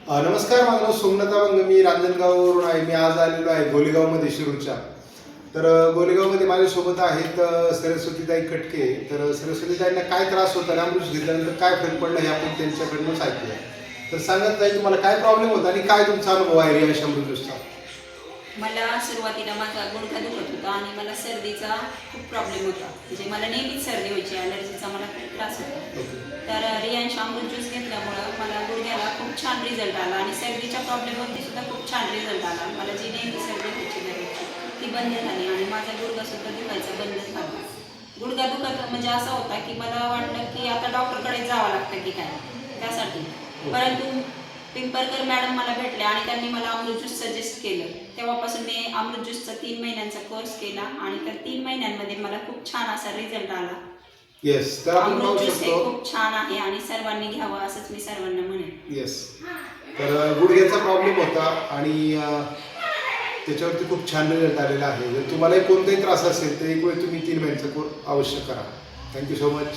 नमस्कार, माझं नाव सोमनाथ अभंग. मी रांजणगाववरून आहे. मी आज आलेलो आहे गोलेगावमध्ये शिरूरच्या. तर गोलेगावमध्ये माझ्यासोबत आहेत सरस्वतीताई कटके. तर सरस्वतीताईंना काय त्रास होता आणि अमृत घेतल्यानंतर काय फरक पडला हे आपण त्यांच्याकडूनच ऐकूया. तर सांगत ताई, तुम्हाला काय प्रॉब्लेम होता आणि काय तुमचा अनुभव आहे रिया अमृत ज्यूसचा? मला सुरुवातीला माझा गुडघा दुखत होता आणि मला सर्दीचा खूप प्रॉब्लेम होता. म्हणजे मला नेहमीच सर्दी व्हायची, ॲलर्जीचा मला खूप त्रास होता. तर रियांश अमृत ज्यूस घेतल्यामुळं मला गुडघ्याला खूप छान रिझल्ट आला आणि सर्दीच्या प्रॉब्लेमवरती सुद्धा खूप छान रिझल्ट आला. मला जी नेहमी सर्दी व्हायची दररोजची ती बंद झाली आणि माझा गुडघासुद्धा दुखायचा बंद झाला. गुडघा दुखत म्हणजे असा होता की मला वाटलं की आता डॉक्टरकडे जावं लागतं की काय त्यासाठी. परंतु पिंपरकर मॅडम मला भेटले आणि त्यांनी मला अमृत ज्यूस सजेस्ट केलं. तेव्हापासून मी अमृत ज्यूसचा 3 महिन्यांचा कोर्स केला आणि त्या 3 महिन्यांमध्ये मला खूप छान असा रिझल्ट आला. येस, तर आपण अमृत पाहू ज्यूस हे शकतो. खूप छान आहे आणि सर्वांनी घ्यावं असंच मी सर्वांना म्हणेन. येस, तर गुडघ्याचा प्रॉब्लेम होता आणि त्याच्यावरती खूप छान रिझल्ट आलेला आहे. जर तुम्हालाही कोणताही त्रास असेल तर एक वेळ तुम्ही 3 महिन्याचा कोर्स अवश्य करा. Thank you so much.